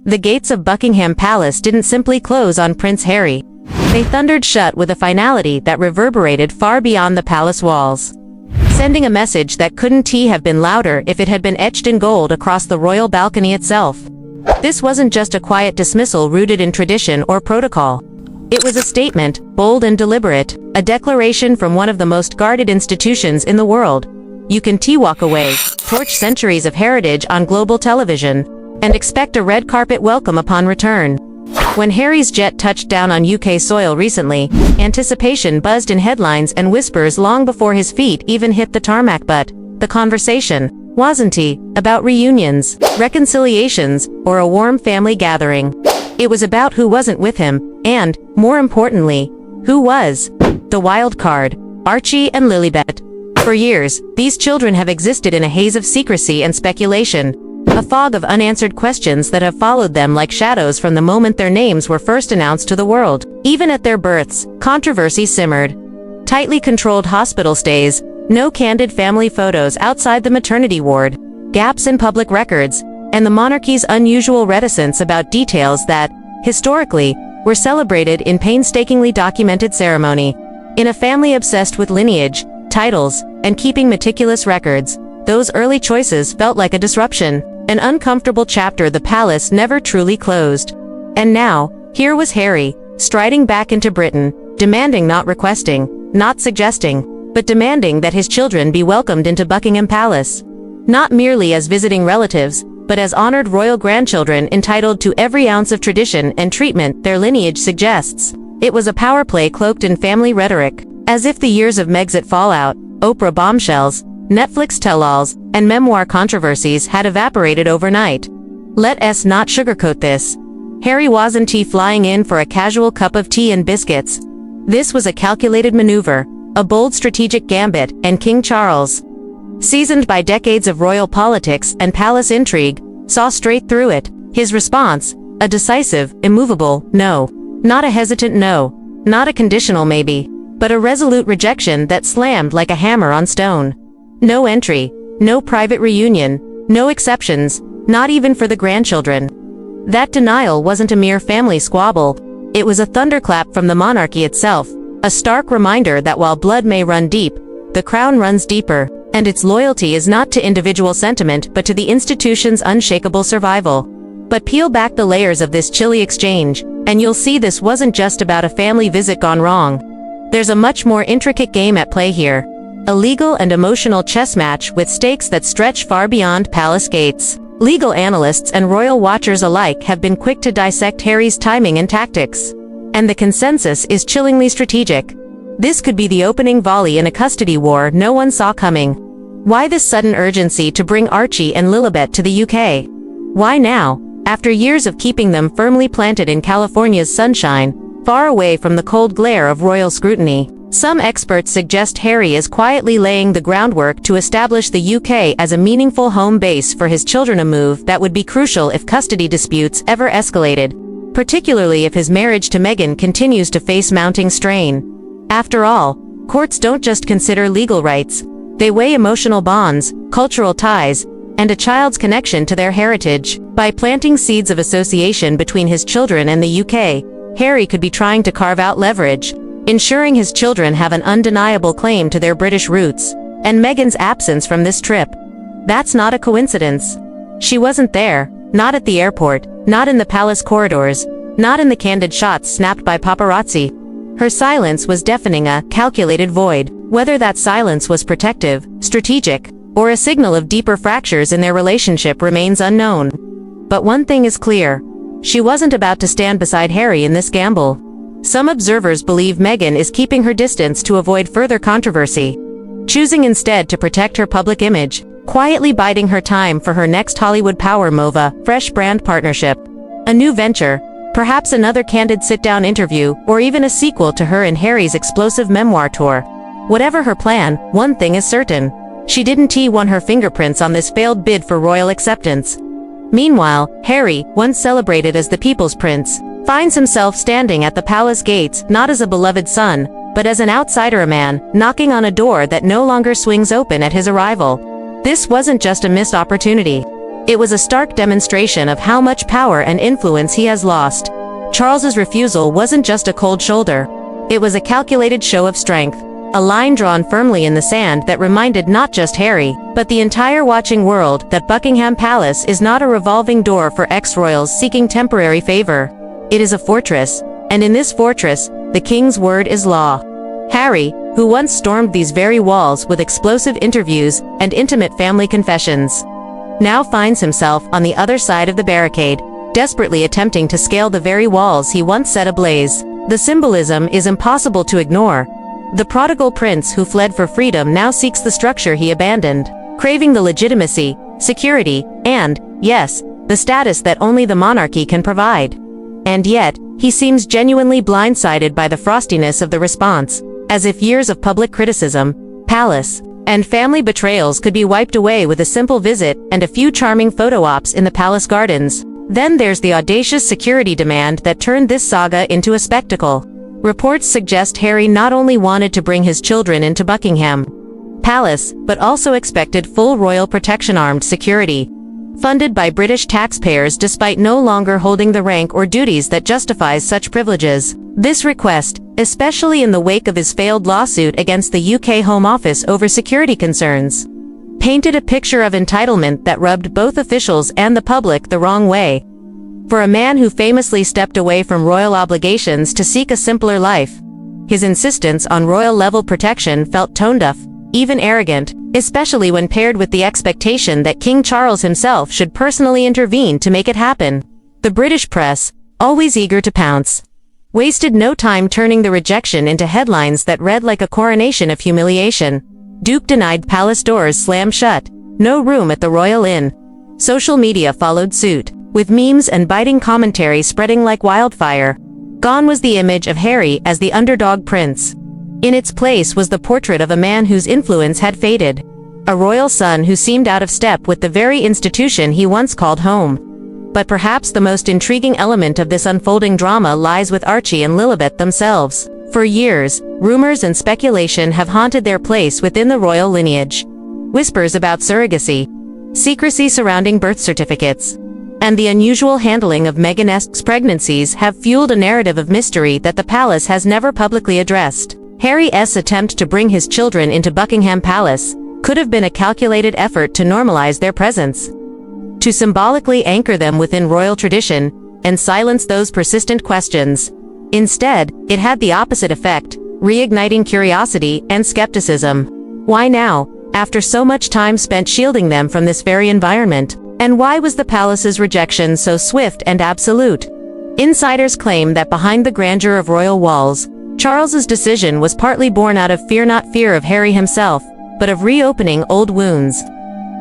The gates of Buckingham Palace didn't simply close on Prince Harry. They thundered shut with a finality that reverberated far beyond the palace walls, sending a message that couldn't have been louder if it had been etched in gold across the royal balcony itself. This wasn't just a quiet dismissal rooted in tradition or protocol. It was a statement, bold and deliberate, a declaration from one of the most guarded institutions in the world. You can walk away, torch centuries of heritage on global television, and expect a red carpet welcome upon return. When Harry's jet touched down on UK soil recently, anticipation buzzed in headlines and whispers long before his feet even hit the tarmac, but the conversation wasn't about reunions, reconciliations, or a warm family gathering. It was about who wasn't with him, and, more importantly, who was. The wild card, Archie and Lilibet. For years, these children have existed in a haze of secrecy and speculation, a fog of unanswered questions that have followed them like shadows from the moment their names were first announced to the world. Even at their births, controversy simmered. Tightly controlled hospital stays, no candid family photos outside the maternity ward, gaps in public records, and the monarchy's unusual reticence about details that, historically, were celebrated in painstakingly documented ceremony. In a family obsessed with lineage, titles, and keeping meticulous records, those early choices felt like a disruption, an uncomfortable chapter the palace never truly closed. And now, here was Harry, striding back into Britain, demanding, not requesting, not suggesting, but demanding that his children be welcomed into Buckingham Palace. Not merely as visiting relatives, but as honored royal grandchildren entitled to every ounce of tradition and treatment their lineage suggests. It was a power play cloaked in family rhetoric, as if the years of Megxit fallout, Oprah bombshells, Netflix tell-alls, and memoir controversies had evaporated overnight. Let us not sugarcoat this. Harry wasn't flying in for a casual cup of tea and biscuits. This was a calculated maneuver, a bold strategic gambit, and King Charles, seasoned by decades of royal politics and palace intrigue, saw straight through it. His response, a decisive, immovable no. Not a hesitant no. Not a conditional maybe, but a resolute rejection that slammed like a hammer on stone. No entry, no private reunion, no exceptions, not even for the grandchildren. That denial wasn't a mere family squabble. It was a thunderclap from the monarchy itself, a stark reminder that while blood may run deep, the crown runs deeper, and its loyalty is not to individual sentiment but to the institution's unshakable survival. But peel back the layers of this chilly exchange, and you'll see this wasn't just about a family visit gone wrong. There's a much more intricate game at play here. A legal and emotional chess match with stakes that stretch far beyond palace gates. Legal analysts and royal watchers alike have been quick to dissect Harry's timing and tactics. And the consensus is chillingly strategic. This could be the opening volley in a custody war no one saw coming. Why this sudden urgency to bring Archie and Lilibet to the UK? Why now, after years of keeping them firmly planted in California's sunshine, far away from the cold glare of royal scrutiny? Some experts suggest Harry is quietly laying the groundwork to establish the UK as a meaningful home base for his children, a move that would be crucial if custody disputes ever escalated, particularly if his marriage to Meghan continues to face mounting strain. After all, courts don't just consider legal rights. They weigh emotional bonds, cultural ties, and a child's connection to their heritage. By planting seeds of association between his children and the UK, Harry could be trying to carve out leverage, ensuring his children have an undeniable claim to their British roots. And Meghan's absence from this trip, that's not a coincidence. She wasn't there, not at the airport, not in the palace corridors, not in the candid shots snapped by paparazzi. Her silence was deafening, a calculated void. Whether that silence was protective, strategic, or a signal of deeper fractures in their relationship remains unknown. But one thing is clear. She wasn't about to stand beside Harry in this gamble. Some observers believe Meghan is keeping her distance to avoid further controversy, choosing instead to protect her public image, quietly biding her time for her next Hollywood power move, a fresh brand partnership, a new venture, perhaps another candid sit-down interview, or even a sequel to her and Harry's explosive memoir tour. Whatever her plan, one thing is certain. She didn't want her fingerprints on this failed bid for royal acceptance. Meanwhile, Harry, once celebrated as the People's Prince, finds himself standing at the palace gates not as a beloved son, but as an outsider, a man knocking on a door that no longer swings open at his arrival. This wasn't just a missed opportunity. It was a stark demonstration of how much power and influence he has lost. Charles's refusal wasn't just a cold shoulder. It was a calculated show of strength, a line drawn firmly in the sand that reminded not just Harry, but the entire watching world that Buckingham Palace is not a revolving door for ex-royals seeking temporary favor. It is a fortress, and in this fortress, the king's word is law. Harry, who once stormed these very walls with explosive interviews and intimate family confessions, now finds himself on the other side of the barricade, desperately attempting to scale the very walls he once set ablaze. The symbolism is impossible to ignore. The prodigal prince who fled for freedom now seeks the structure he abandoned, craving the legitimacy, security, and, yes, the status that only the monarchy can provide. And yet, he seems genuinely blindsided by the frostiness of the response, as if years of public criticism, palace, and family betrayals could be wiped away with a simple visit and a few charming photo ops in the palace gardens. Then there's the audacious security demand that turned this saga into a spectacle. Reports suggest Harry not only wanted to bring his children into Buckingham Palace, but also expected full royal protection armed security, funded by British taxpayers despite no longer holding the rank or duties that justifies such privileges. This request, especially in the wake of his failed lawsuit against the UK Home Office over security concerns, painted a picture of entitlement that rubbed both officials and the public the wrong way. For a man who famously stepped away from royal obligations to seek a simpler life, his insistence on royal-level protection felt tone-deaf, even arrogant, especially when paired with the expectation that King Charles himself should personally intervene to make it happen. The British press, always eager to pounce, wasted no time turning the rejection into headlines that read like a coronation of humiliation. Duke denied palace doors slam shut, no room at the Royal Inn. Social media followed suit, with memes and biting commentary spreading like wildfire. Gone was the image of Harry as the underdog prince. In its place was the portrait of a man whose influence had faded, a royal son who seemed out of step with the very institution he once called home. But perhaps the most intriguing element of this unfolding drama lies with Archie and Lilibet themselves. For years, rumors and speculation have haunted their place within the royal lineage. Whispers about surrogacy, secrecy surrounding birth certificates, and the unusual handling of Meghan's pregnancies have fueled a narrative of mystery that the palace has never publicly addressed. Harry's attempt to bring his children into Buckingham Palace could have been a calculated effort to normalize their presence, to symbolically anchor them within royal tradition and silence those persistent questions. Instead, it had the opposite effect, reigniting curiosity and skepticism. Why now, after so much time spent shielding them from this very environment? And why was the palace's rejection so swift and absolute? Insiders claim that behind the grandeur of royal walls, Charles's decision was partly born out of fear, not fear of Harry himself, but of reopening old wounds.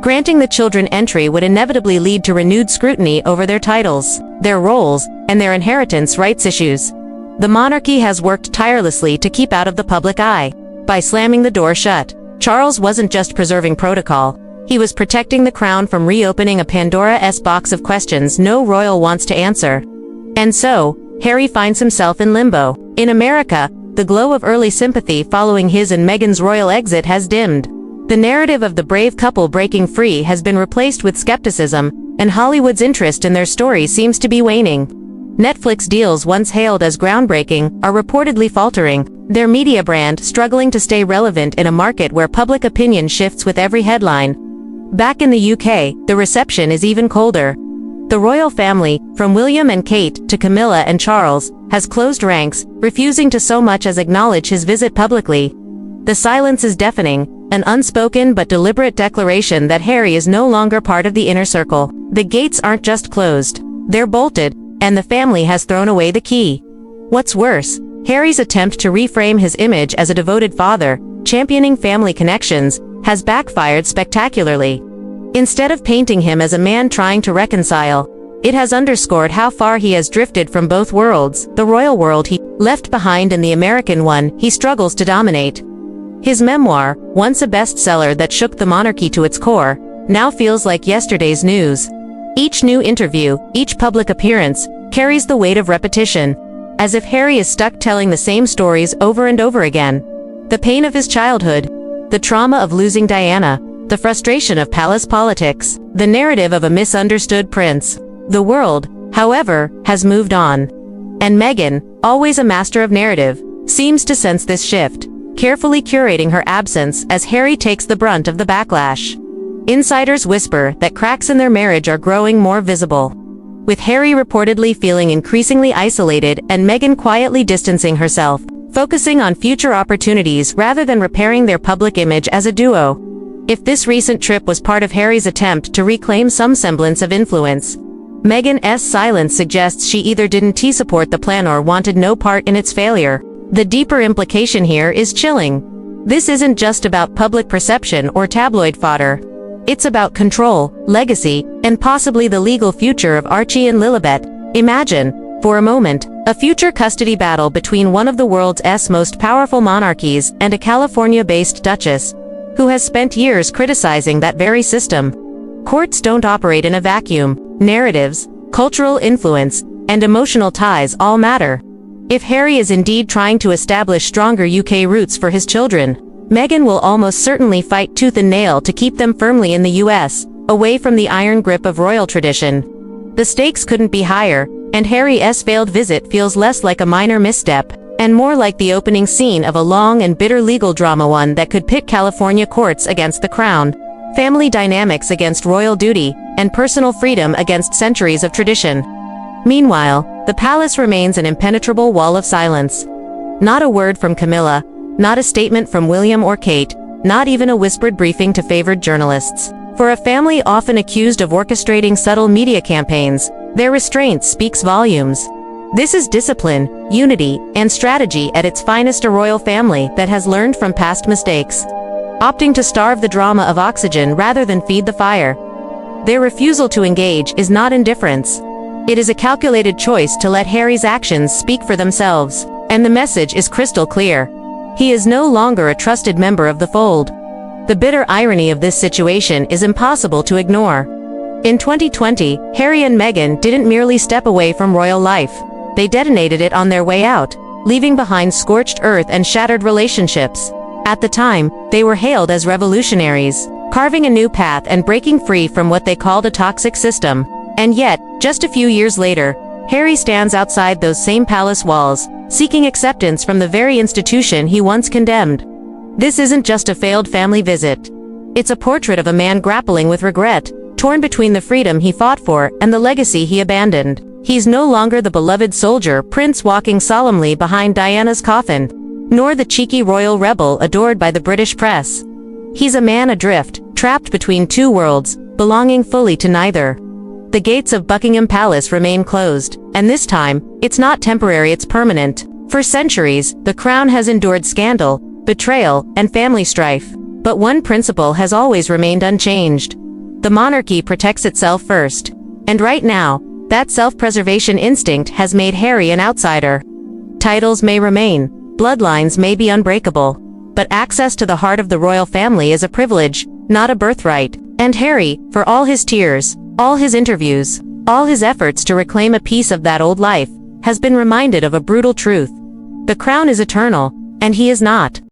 Granting the children entry would inevitably lead to renewed scrutiny over their titles, their roles, and their inheritance rights issues. The monarchy has worked tirelessly to keep out of the public eye. By slamming the door shut, Charles wasn't just preserving protocol, he was protecting the crown from reopening a Pandora's box of questions no royal wants to answer. And so, Harry finds himself in limbo. In America, the glow of early sympathy following his and Meghan's royal exit has dimmed. The narrative of the brave couple breaking free has been replaced with skepticism, and Hollywood's interest in their story seems to be waning. Netflix deals once hailed as groundbreaking are reportedly faltering, their media brand struggling to stay relevant in a market where public opinion shifts with every headline. Back in the UK, the reception is even colder. The royal family, from William and Kate to Camilla and Charles, has closed ranks, refusing to so much as acknowledge his visit publicly. The silence is deafening, an unspoken but deliberate declaration that Harry is no longer part of the inner circle. The gates aren't just closed, they're bolted, and the family has thrown away the key. What's worse, Harry's attempt to reframe his image as a devoted father, championing family connections, has backfired spectacularly. Instead of painting him as a man trying to reconcile, it has underscored how far he has drifted from both worlds, the royal world he left behind and the American one he struggles to dominate. His memoir, once a bestseller that shook the monarchy to its core, now feels like yesterday's news. Each new interview, each public appearance, carries the weight of repetition, as if Harry is stuck telling the same stories over and over again. The pain of his childhood, the trauma of losing Diana, the frustration of palace politics, the narrative of a misunderstood prince. The world, however, has moved on. And Meghan, always a master of narrative, seems to sense this shift, carefully curating her absence as Harry takes the brunt of the backlash. Insiders whisper that cracks in their marriage are growing more visible, with Harry reportedly feeling increasingly isolated and Meghan quietly distancing herself, focusing on future opportunities rather than repairing their public image as a duo. If this recent trip was part of Harry's attempt to reclaim some semblance of influence, Meghan's silence suggests she either didn't support the plan or wanted no part in its failure. The deeper implication here is chilling. This isn't just about public perception or tabloid fodder. It's about control, legacy, and possibly the legal future of Archie and Lilibet. Imagine, for a moment, a future custody battle between one of the world's most powerful monarchies and a California-based duchess, who has spent years criticizing that very system. Courts don't operate in a vacuum. Narratives, cultural influence, and emotional ties all matter. If Harry is indeed trying to establish stronger UK roots for his children, Meghan will almost certainly fight tooth and nail to keep them firmly in the US, away from the iron grip of royal tradition. The stakes couldn't be higher, and Harry's failed visit feels less like a minor misstep, and more like the opening scene of a long and bitter legal drama, one that could pit California courts against the crown, family dynamics against royal duty, and personal freedom against centuries of tradition. Meanwhile, the palace remains an impenetrable wall of silence. Not a word from Camilla, not a statement from William or Kate, not even a whispered briefing to favored journalists. For a family often accused of orchestrating subtle media campaigns, their restraint speaks volumes. This is discipline, unity, and strategy at its finest, a royal family that has learned from past mistakes, opting to starve the drama of oxygen rather than feed the fire. Their refusal to engage is not indifference. It is a calculated choice to let Harry's actions speak for themselves, and the message is crystal clear. He is no longer a trusted member of the fold. The bitter irony of this situation is impossible to ignore. In 2020, Harry and Meghan didn't merely step away from royal life. They detonated it on their way out, leaving behind scorched earth and shattered relationships. At the time, they were hailed as revolutionaries, carving a new path and breaking free from what they called a toxic system. And yet, just a few years later, Harry stands outside those same palace walls, seeking acceptance from the very institution he once condemned. This isn't just a failed family visit. It's a portrait of a man grappling with regret, torn between the freedom he fought for and the legacy he abandoned. He's no longer the beloved soldier prince walking solemnly behind Diana's coffin, nor the cheeky royal rebel adored by the British press. He's a man adrift, trapped between two worlds, belonging fully to neither. The gates of Buckingham Palace remain closed, and this time, it's not temporary, it's permanent. For centuries, the crown has endured scandal, betrayal, and family strife. But one principle has always remained unchanged. The monarchy protects itself first. And right now, that self-preservation instinct has made Harry an outsider. Titles may remain, bloodlines may be unbreakable, but access to the heart of the royal family is a privilege, not a birthright. And Harry, for all his tears, all his interviews, all his efforts to reclaim a piece of that old life, has been reminded of a brutal truth. The crown is eternal, and he is not.